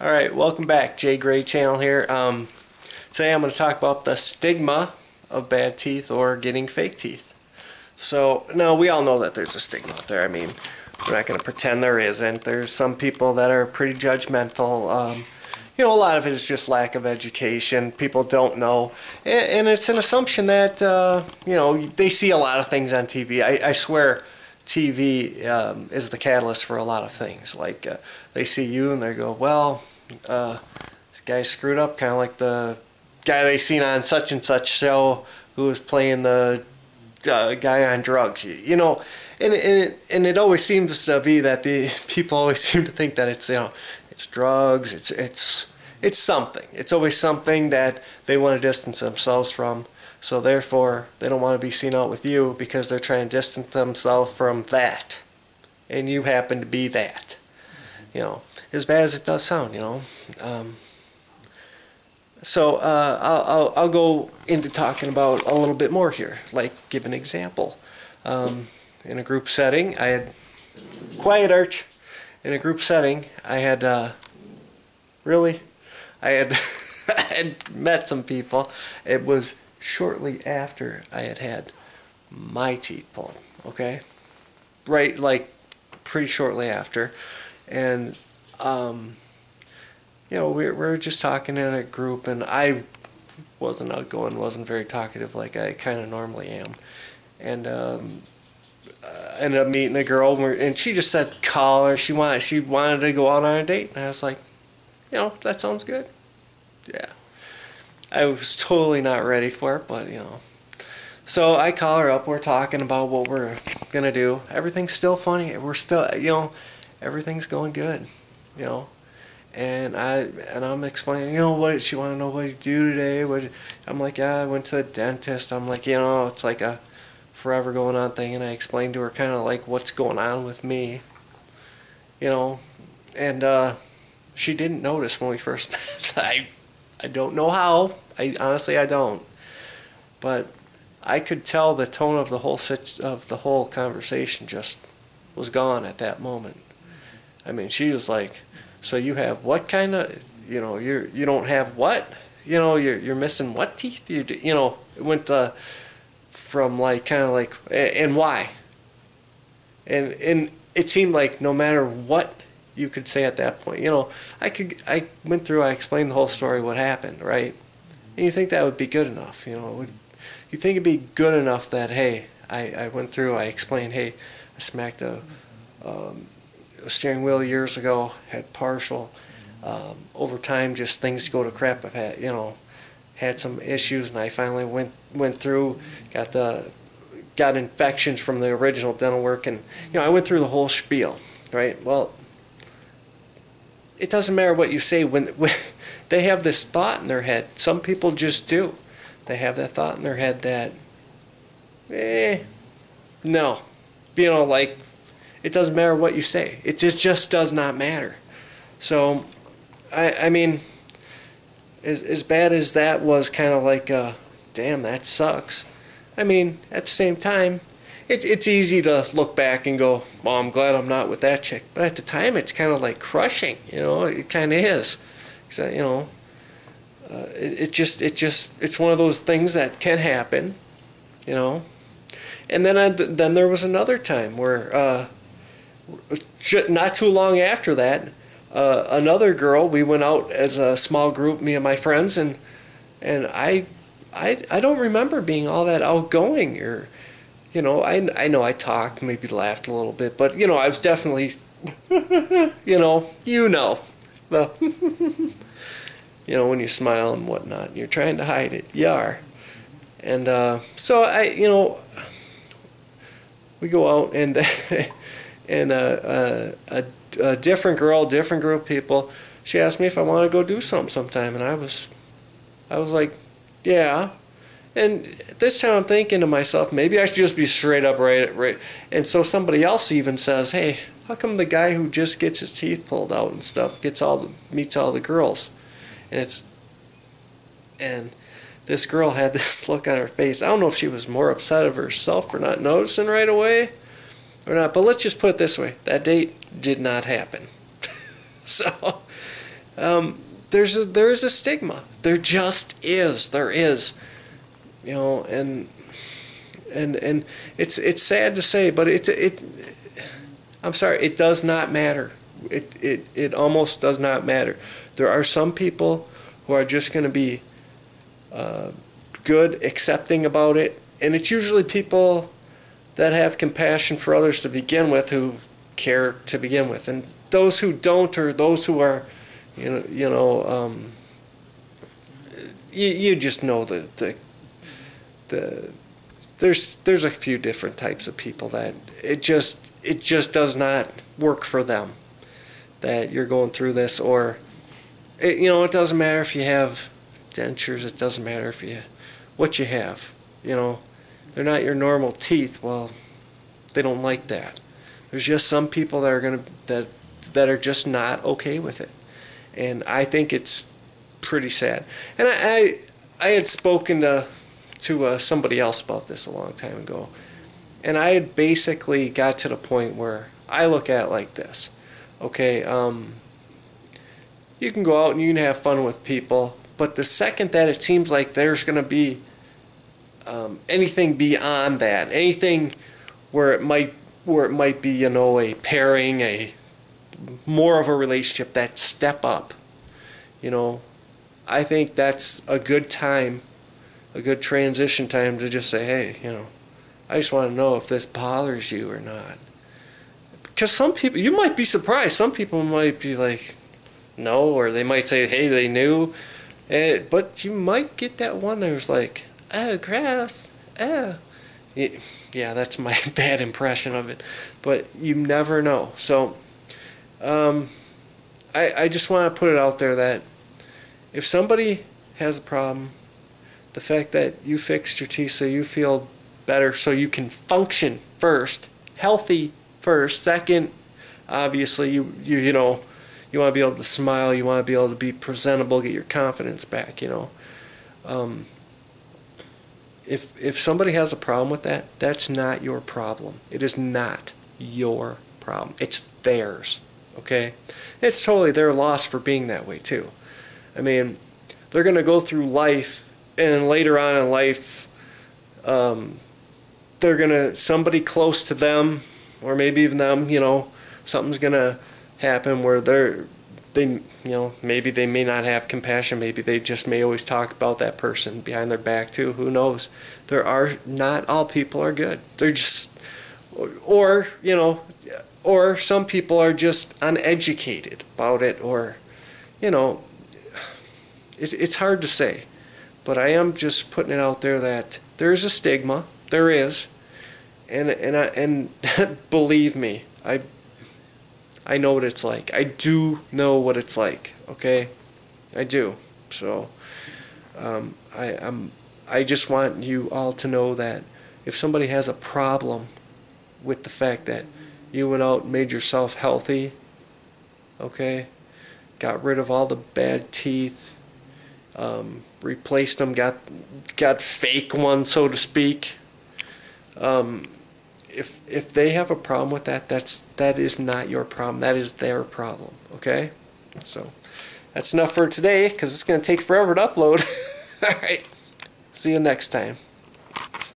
Alright, welcome back. Jay Gray channel here. Today I'm going to talk about the stigma of bad teeth or getting fake teeth. So, now we all know that there's a stigma out there. I mean, we're not going to pretend there isn't. There's some people that are pretty judgmental. A lot of it is just lack of education. People don't know. And it's an assumption that, they see a lot of things on TV. I swear TV is the catalyst for a lot of things. Like, they see you and they go, well, this guy screwed up, kind of like the guy they seen on such and such show who was playing the guy on drugs. And it always seems to be that the people always seem to think that it's it's drugs, it's something. It's always something that they want to distance themselves from. So therefore, they don't want to be seen out with you because they're trying to distance themselves from that. And you happen to be that. As bad as it does sound, So I'll go into talking about a little bit more here. Like, give an example. In a group setting, I had quiet arch. In a group setting, I had I had I had met some people. It was shortly after I had had my teeth pulled. Okay, right, like pretty shortly after, and we were just talking in a group, and I wasn't outgoing, wasn't very talkative like I kind of normally am, and I ended up meeting a girl, and she just said call her. She wanted to go out on a date, and I was like, that sounds good. Yeah, I was totally not ready for it, but So I call her up. We're talking about what we're gonna do. Everything's still funny. We're still, everything's going good, And I'm explaining, what she want to know what you do today. I'm like, yeah, I went to the dentist. I'm like, it's like a forever going on thing. And I explained to her kind of like what's going on with me, And she didn't notice when we first met. I don't know how. Honestly, I don't. But I could tell the tone of the whole conversation just was gone at that moment. I mean, she was like, so you have what kind of, you don't have what? You're missing what teeth? It went from like kind of like, and why? And it seemed like no matter what you could say at that point, I explained the whole story, what happened, right? And you think that would be good enough, you think it'd be good enough that, hey, I went through, I explained, hey, I smacked a steering wheel years ago, had partial. Over time, just things go to crap. I've had some issues, and I finally went through, got infections from the original dental work, and I went through the whole spiel, right? Well, it doesn't matter what you say when they have this thought in their head. Some people just do. They have that thought in their head that, no, like, it doesn't matter what you say. It just does not matter. So, I mean, as bad as that was, kind of like, damn, that sucks. I mean, at the same time, it's easy to look back and go, well, I'm glad I'm not with that chick. But at the time, it's kind of like crushing. It kind of is. So, it's one of those things that can happen. And then there was another time where. Not too long after that, another girl, we went out as a small group, me and my friends, and I don't remember being all that outgoing, or I know I talked, maybe laughed a little bit, but I was definitely the when you smile and whatnot, and you're trying to hide it, you are. And so we go out, and and a different girl, different group of people, she asked me if I want to go do something sometime, and I was like, yeah. And this time I'm thinking to myself, maybe I should just be straight up right. And so somebody else even says, hey, how come the guy who just gets his teeth pulled out and stuff meets all the girls? And this girl had this look on her face. I don't know if she was more upset of herself for not noticing right away or not, but let's just put it this way. That date did not happen. So there is a stigma. There just is. There is. You know, and it's sad to say, but I'm sorry, it does not matter. It almost does not matter. There are some people who are just going to be good, accepting about it, and it's usually people that have compassion for others to begin with, who care to begin with, and those who don't, or those who are, you just know there's a few different types of people that it just does not work for them, that you're going through this, or it doesn't matter if you have dentures, it doesn't matter what you have, they're not your normal teeth. Well, they don't like that. There's just some people that are just not okay with it, and I think it's pretty sad. And I had spoken to somebody else about this a long time ago, and I had basically got to the point where I look at it like this. Okay, you can go out and you can have fun with people, but the second that it seems like there's going to be anything beyond that, anything where it might be, a pairing, a more of a relationship, that step up, I think that's a good time, a good transition time to just say, hey, I just want to know if this bothers you or not. Because some people, you might be surprised, some people might be like, no, or they might say, hey, they knew, but you might get that one who's like, oh, gross, oh. Yeah, that's my bad impression of it, but you never know. So I just want to put it out there that if somebody has a problem, the fact that you fixed your teeth so you feel better, so you can function first, healthy first, second, obviously you want to be able to smile, you want to be able to be presentable, get your confidence back, If somebody has a problem with that, that's not your problem. It is not your problem. It's theirs, okay? It's totally their loss for being that way too. I mean, they're going to go through life, and later on in life, somebody close to them, or maybe even them, something's going to happen where maybe they may not have compassion. Maybe they just may always talk about that person behind their back too. Who knows? Not all people are good. They're just, or some people are just uneducated about it, or, it's hard to say. But I am just putting it out there that there is a stigma. There is, and believe me, I know what it's like. I do know what it's like. Okay, I do. So I just want you all to know that if somebody has a problem with the fact that you went out and made yourself healthy, okay, got rid of all the bad teeth, replaced them, got fake ones, so to speak. If they have a problem with that, that is not your problem. That is their problem. Okay, so that's enough for today, because it's going to take forever to upload. All right, see you next time.